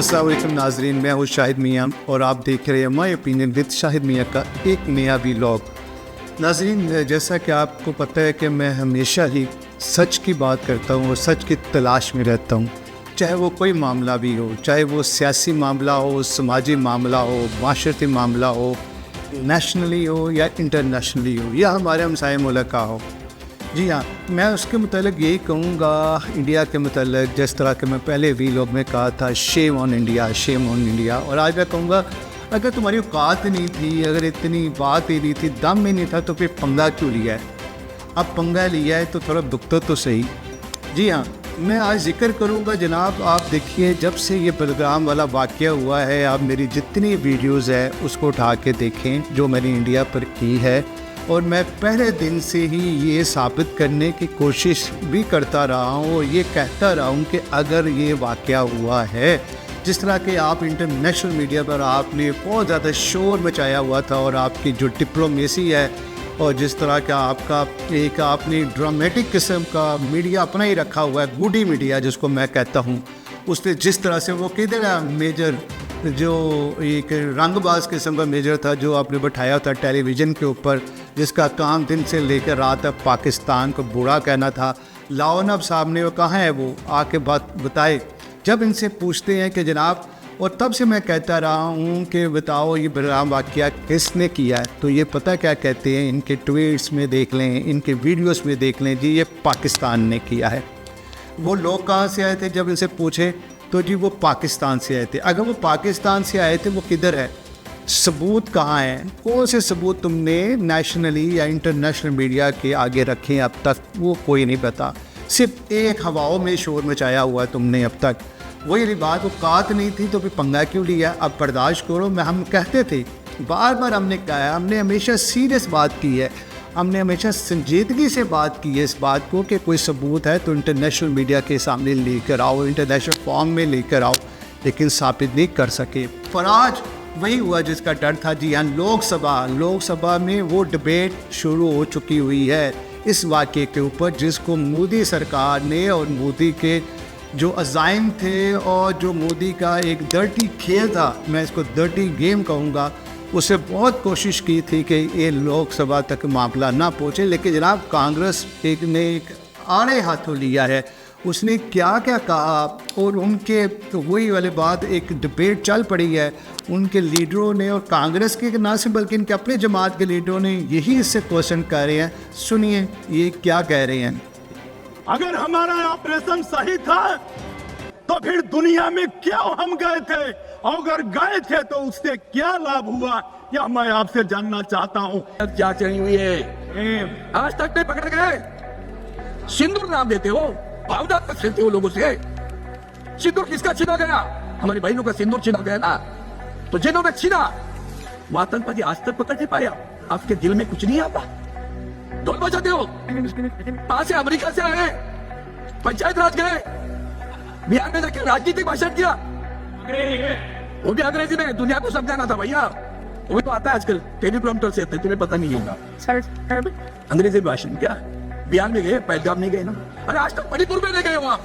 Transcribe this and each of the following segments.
अस्सलाम वालेकुम नाजरीन, मैं हूँ शाहिद मियाँ और आप देख रहे हैं माय ओपिनियन विद शाहिद मियाँ का एक नया व्लॉग। नाजरीन, जैसा कि आपको पता है कि मैं हमेशा ही सच की बात करता हूँ और सच की तलाश में रहता हूँ, चाहे वो कोई मामला भी हो, चाहे वो सियासी मामला हो, समाजी मामला हो, माशरती मामला हो, नेशनली हो या इंटरनेशनली हो या हमारे हमसाए मुल्क का हो। जी हाँ, मैं उसके मुतालिक यही कहूँगा, इंडिया के मुतालिक, जिस तरह के मैं पहले व्लॉग में कहा था, shame on India, shame on India. और आज मैं कहूँगा, अगर तुम्हारी औकात नहीं थी, अगर इतनी बात ही नहीं थी, दम ही नहीं था, तो फिर पंगा क्यों लिया है? अब पंगा लिया है तो थोड़ा दुखता तो सही। जी हाँ, मैं आज जिक्र करूँगा जनाब, आप देखिए, जब से ये बलगाम वाला वाक़या हुआ है, आप मेरी जितनी वीडियोज़ है उसको उठा के देखें जो मैंने इंडिया पर की है। और मैं पहले दिन से ही ये साबित करने की कोशिश भी करता रहा हूँ और ये कहता रहा हूँ कि अगर ये वाक़या हुआ है, जिस तरह के आप इंटरनेशनल मीडिया पर आपने बहुत ज़्यादा शोर मचाया हुआ था और आपकी जो डिप्लोमेसी है और जिस तरह का आपका एक आपने ड्रामेटिक किस्म का मीडिया अपना ही रखा हुआ है, गुडी मीडिया जिसको मैं कहता हूँ, उसने जिस तरह से वो किधर है मेजर, जो एक रंगबाज किस्म का मेजर था जो आपने बैठाया था टेलीविज़न के ऊपर, जिसका काम दिन से लेकर रात तक पाकिस्तान को बुरा कहना था। लाओ ना अब सामने वो कहाँ है, वो आके बात बताए। जब इनसे पूछते हैं कि जनाब, और तब से मैं कहता रहा हूँ कि बताओ ये बलगाम वाक़या किसने किया है, तो ये पता क्या कहते हैं, इनके ट्वीट्स में देख लें, इनके वीडियोस में देख लें, जी ये पाकिस्तान ने किया है। वो लोग कहाँ से आए थे जब इनसे पूछे, तो जी वो पाकिस्तान से आए थे। अगर वो पाकिस्तान से आए थे, वो किधर है, सबूत कहाँ हैं, कौन से सबूत तुमने नेशनली या इंटरनेशनल मीडिया के आगे रखे अब तक, वो कोई नहीं पता। सिर्फ एक हवाओं में शोर मचाया हुआ है तुमने अब तक। वही बात, वो कात नहीं थी तो फिर पंगा क्यों लिया? अब बर्दाश्त करो। हम कहते थे, बार बार हमने कहा है, हमने हमेशा सीरियस बात की है, हमने हमेशा संजीदगी से बात की है इस बात को कि कोई सबूत है तो इंटरनेशनल मीडिया के सामने लेकर आओ, इंटरनेशनल फॉर्म में लेकर आओ, लेकिन साबित नहीं कर सके। पर आज वही हुआ जिसका डर था। जी हाँ, लोकसभा में वो डिबेट शुरू हो चुकी हुई है इस वाक़े के ऊपर, जिसको मोदी सरकार ने और मोदी के जो अज़ाइम थे और जो मोदी का एक डर्टी खेल था, मैं इसको डर्टी गेम कहूँगा, उसे बहुत कोशिश की थी कि ये लोकसभा तक मामला ना पहुँचे। लेकिन जनाब, कांग्रेस ने एक आड़े हाथों लिया है, उसने क्या क्या कहा, और उनके तो वही वाली बात, एक डिबेट चल पड़ी है उनके लीडरों ने, और कांग्रेस के ना सिर्फ बल्कि इनके अपने जमात के लीडरों ने यही इससे क्वेश्चन कर रहे हैं। सुनिए ये क्या कह रहे हैं। अगर हमारा ऑपरेशन सही था तो फिर दुनिया में क्यों हम गए थे, और अगर गए थे तो उससे क्या लाभ हुआ, या मैं आपसे जानना चाहता हूँ। क्या चली हुई है, आज तक नहीं पकड़ गए। सिंदूर नाम देते हो, भावना तक खेलते हो लोगों से। सिंदूर किसका छीना गया? हमारी बहनों का सिंदूर छीना गया ना, तो जिन्होंने छीना वो आतंकवादी आज तक पकड़ नहीं पाया। आपके दिल में कुछ नहीं आता, ढोल बजाते हो। कहां से? अमेरिका से आए, पंचायत राज गए, बिहार में जाकर राजनीतिक भाषण किया, वो भी अंग्रेजी में दुनिया को समझाना था भैया। वो तो आता है आजकल टेलीप्रॉम्प्टर से, तुम्हें पता नहीं होगा। अंग्रेजी भाषण क्या, बिहार में गए, पंजाब नहीं गए ना, अरे आज तक मणिपुर में नहीं गए वहां।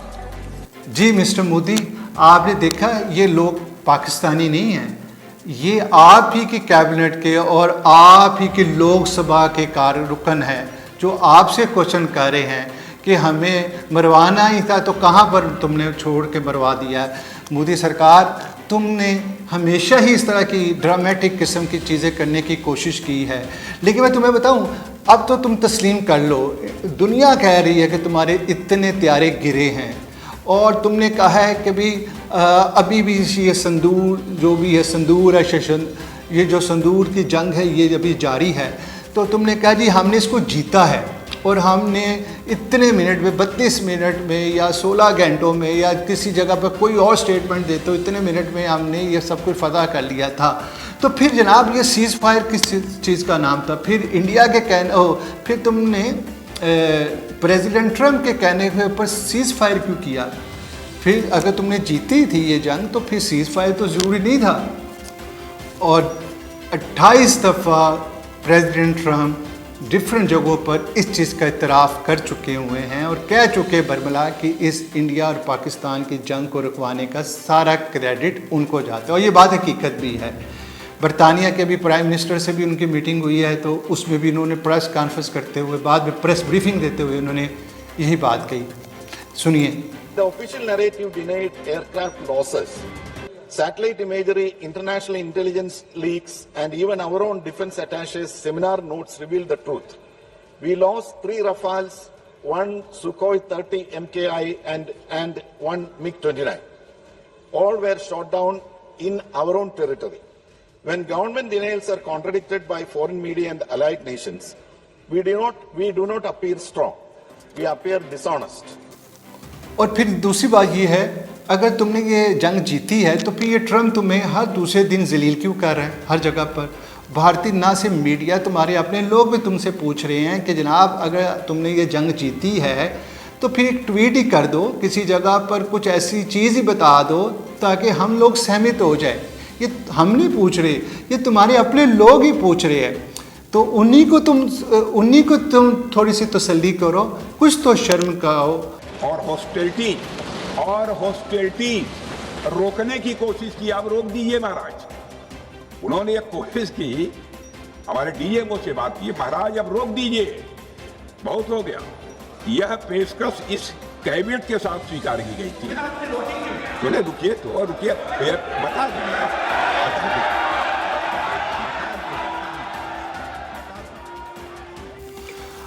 जी मिस्टर मोदी, आपने देखा ये लोग पाकिस्तानी नहीं हैं, ये आप ही की कैबिनेट के और आप ही के लोकसभा के कार्यरुकन हैं जो आपसे क्वेश्चन कर रहे हैं कि हमें मरवाना ही था तो कहाँ पर तुमने छोड़ के मरवा दिया। मोदी सरकार, तुमने हमेशा ही इस तरह की ड्रामेटिक किस्म की चीज़ें करने की कोशिश की है, लेकिन मैं तुम्हें बताऊं, अब तो तुम तस्लीम कर लो, दुनिया कह रही है कि तुम्हारे इतने त्यारे गिरे हैं, और तुमने कहा है कि भी अभी भी ये संदूर जो भी है, संदूर है, ये जो संदूर की जंग है ये अभी जारी है। तो तुमने कहा जी हमने इसको जीता है, और हमने इतने मिनट में, 32 मिनट में या 16 घंटों में, या किसी जगह पर कोई और स्टेटमेंट देते हो, इतने मिनट में हमने ये सब कुछ फतह कर लिया था। तो फिर जनाब ये सीज़ फायर किस चीज़ का नाम था? फिर इंडिया के फिर तुमने प्रेसिडेंट ट्रम्प के कहने के ऊपर सीज़ फायर क्यों किया? फिर अगर तुमने जीती थी ये जंग तो फिर सीज़ फायर तो ज़रूरी नहीं था। और 28 दफ़ा प्रेसिडेंट ट्रम्प डिफरेंट जगहों पर इस चीज़ का इतराफ़ कर चुके हुए हैं और कह चुके बरमला कि इस इंडिया और पाकिस्तान की जंग को रुकवाने का सारा क्रेडिट उनको जाता है, और ये बात हकीकत भी है। बरतानिया के भी प्राइम मिनिस्टर से भी उनकी मीटिंग हुई है, तो उसमें भी इन्होंने प्रेस कॉन्फ्रेंस करते हुए, बाद में प्रेस ब्रीफिंग देते हुए उन्होंने यही बात कही। सुनिए। The official narrative denied aircraft losses. Satellite imagery, international intelligence leaks, and even our own defense attache's seminar notes reveal the truth. We lost 3 Rafales, 1 Sukhoi 30 MKI, and 1 MiG-29. All were shot down in our own territory. When government denials are contradicted by foreign media and allied nations, we do not appear strong. We appear dishonest. और फिर दूसरी बात ये है, अगर तुमने ये जंग जीती है तो फिर ये ट्रम्प तुम्हें हर दूसरे दिन जलील क्यों कर रहे हैं हर जगह पर? भारतीय ना से मीडिया, तुम्हारे अपने लोग भी तुमसे पूछ रहे हैं कि जनाब अगर तुमने ये जंग जीती है तो फिर एक ट्वीट ही कर दो, किसी जगह पर कुछ ऐसी चीज़ ही बता दो ताकि हम लोग सहमत हो जाए। ये हम नहीं पूछ रहे, ये तुम्हारे अपने लोग ही पूछ रहे हैं, तो उन्हीं को तुम थोड़ी सी तसल्ली करो, कुछ तो शर्म करो। और हॉस्टिलिटी रोकने की कोशिश की, आप रोक दीजिए महाराज। उन्होंने एक कोशिश की, हमारे डीएमओ से बात की, महाराज अब रोक दीजिए, बहुत हो गया। यह पेशकश इस कैबिनेट के साथ स्वीकार की गई थी। बोले रुकिए बता दीजिए।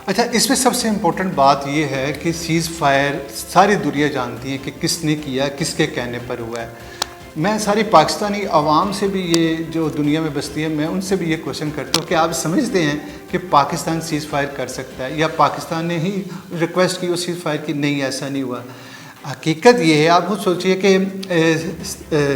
अच्छा, इसमें सबसे इम्पोर्टेंट बात यह है कि सीज़ फायर सारी दुनिया जानती है कि किसने किया, किसके कहने पर हुआ है। मैं सारी पाकिस्तानी आवाम से भी, ये जो दुनिया में बसती है, मैं उनसे भी ये क्वेश्चन करता हूँ कि आप समझते हैं कि पाकिस्तान सीज़ फायर कर सकता है, या पाकिस्तान ने ही रिक्वेस्ट की वो सीज़ फायर की? नहीं, ऐसा नहीं हुआ। हकीकत ये है, आप खुद सोचिए कि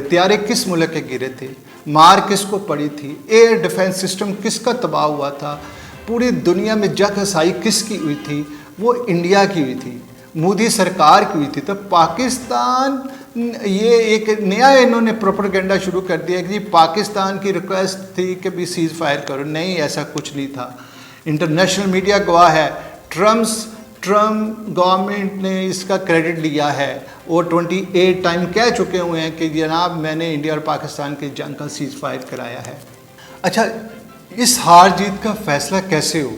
त्यारे किस मुल्क के गिरे थे, मार किसको पड़ी थी, एयर डिफेंस सिस्टम किसका तबाह हुआ था, पूरी दुनिया में जग हसाई किसकी हुई थी? वो इंडिया की हुई थी, मोदी सरकार की हुई थी। तो पाकिस्तान, ये एक नया इन्होंने प्रोपेगेंडा शुरू कर दिया कि पाकिस्तान की रिक्वेस्ट थी कि भी सीज़ फायर करो। नहीं, ऐसा कुछ नहीं था। इंटरनेशनल मीडिया गवाह है, ट्रम्प गवर्नमेंट ने इसका क्रेडिट लिया है। वो 28 टाइम कह चुके हुए हैं कि जनाब मैंने इंडिया और पाकिस्तान की जंग का सीज़ फायर कराया है। अच्छा, इस हार जीत का फैसला कैसे हो,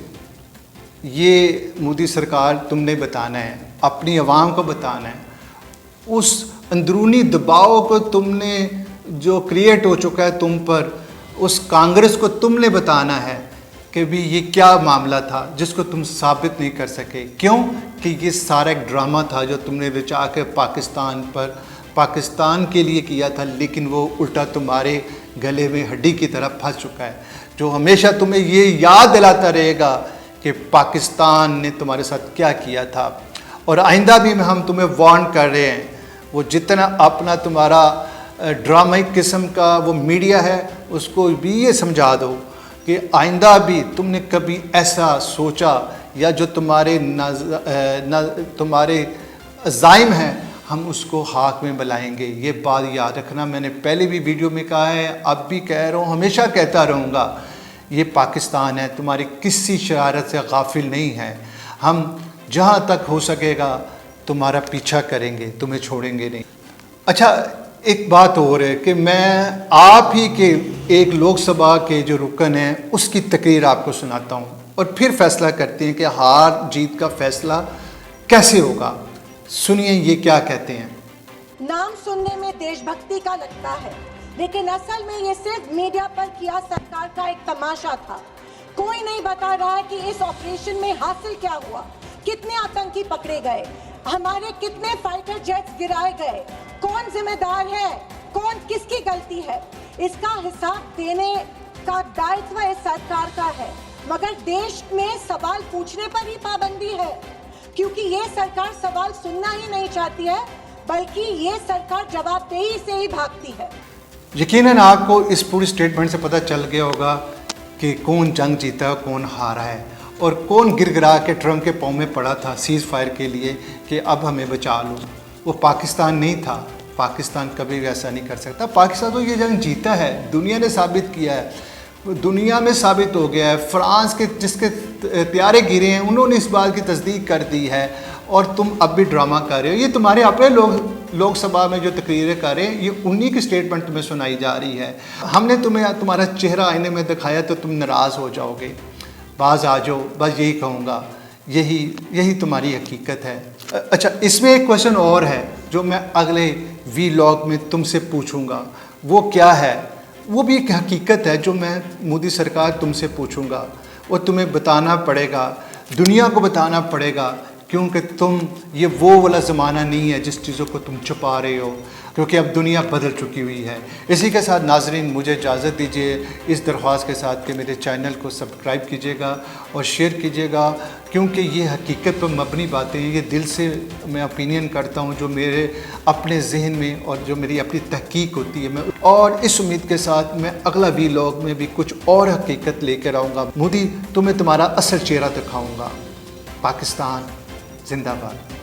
ये मोदी सरकार तुमने बताना है, अपनी आवाम को बताना है। उस अंदरूनी दबाव को तुमने, जो क्रिएट हो चुका है तुम पर, उस कांग्रेस को तुमने बताना है कि भी ये क्या मामला था जिसको तुम साबित नहीं कर सके। क्यों? कि ये सारा एक ड्रामा था जो तुमने रचा के पाकिस्तान के लिए किया था, लेकिन वो उल्टा तुम्हारे गले में हड्डी की तरह फंस चुका है, जो हमेशा तुम्हें ये याद दिलाता रहेगा कि पाकिस्तान ने तुम्हारे साथ क्या किया था। और आइंदा भी हम तुम्हें वार्न कर रहे हैं, वो जितना अपना तुम्हारा ड्रामाई किस्म का वो मीडिया है, उसको भी ये समझा दो कि आइंदा भी तुमने कभी ऐसा सोचा, या जो तुम्हारे अज़ाइम हैं, हम उसको हाथ में बुलाएंगे। ये बात याद रखना, मैंने पहले भी वीडियो में कहा है, अब भी कह रहा हूँ, हमेशा कहता रहूँगा। ये पाकिस्तान है, तुम्हारी किसी शरारत से गाफिल नहीं है। हम जहाँ तक हो सकेगा तुम्हारा पीछा करेंगे, तुम्हें छोड़ेंगे नहीं। अच्छा, एक बात और है कि मैं आप ही के एक लोकसभा के जो रुकन हैं उसकी तकरीर आपको सुनाता हूँ, और फिर फैसला करते हैं कि हार जीत का फैसला कैसे होगा। सुनिए ये क्या कहते हैं। नाम सुनने में देशभक्ति का लगता है, लेकिन असल में ये सिर्फ मीडिया पर किया सरकार का एक तमाशा था। कोई नहीं बता रहा है कि इस ऑपरेशन में हासिल क्या हुआ, कितने आतंकी पकड़े गए, हमारे कितने फाइटर जेट्स गिराए गए, कौन जिम्मेदार है, कौन किसकी गलती है। इसका हिसाब देने का दायित्व इस सरकार का है, मगर देश में सवाल पूछने पर ही पाबंदी है, क्योंकि ये सरकार सवाल सुनना ही नहीं चाहती है, बल्कि ये सरकार जवाबदेही से ही भागती है। यकीनन आपको इस पूरी स्टेटमेंट से पता चल गया होगा कि कौन जंग जीता, कौन हारा है, और कौन गिरगिरा के ट्रम्प के पाँव में पड़ा था सीज़ फायर के लिए कि अब हमें बचा लो। वो पाकिस्तान नहीं था, पाकिस्तान कभी भी ऐसा नहीं कर सकता। पाकिस्तान तो ये जंग जीता है, दुनिया ने साबित किया है, दुनिया में साबित हो गया है। फ्रांस के जिसके त्यारे गिरे हैं उन्होंने इस बात की तस्दीक कर दी है और तुम अब भी ड्रामा कर रहे हो। ये तुम्हारे अपने लोकसभा में जो तकरीरें कर रहे हैं ये उन्हीं की स्टेटमेंट तुम्हें सुनाई जा रही है। हमने तुम्हें तुम्हारा चेहरा आईने में दिखाया तो तुम नाराज़ हो जाओगे। बाज आ जाओ, बस यही कहूँगा, यही तुम्हारी हकीकत है। अच्छा, इसमें एक क्वेश्चन और है जो मैं अगले वीलॉग में तुमसे पूछूंगा। वो क्या है? वो भी एक हकीकत है जो मैं मोदी सरकार तुमसे पूछूंगा। वो तुम्हें बताना पड़ेगा, दुनिया को बताना पड़ेगा, क्योंकि ये वो वाला ज़माना नहीं है जिस चीज़ों को तुम छुपा रहे हो, क्योंकि अब दुनिया बदल चुकी हुई है। इसी के साथ नाजरीन मुझे इजाज़त दीजिए इस दरख्वास्त के साथ कि मेरे चैनल को सब्सक्राइब कीजिएगा और शेयर कीजिएगा, क्योंकि ये हकीकत पर मबनी बातें हैं। ये दिल से मैं ओपिनियन करता हूँ जो मेरे अपने जहन में और जो मेरी अपनी तहकीक होती है। मैं और इस उम्मीद के साथ मैं अगला वीलॉग में भी कुछ और हकीकत लेकर आऊँगा। मोदी, तुम्हें तुम्हारा असल चेहरा दिखाऊँगा। पाकिस्तान जिंदाबाद।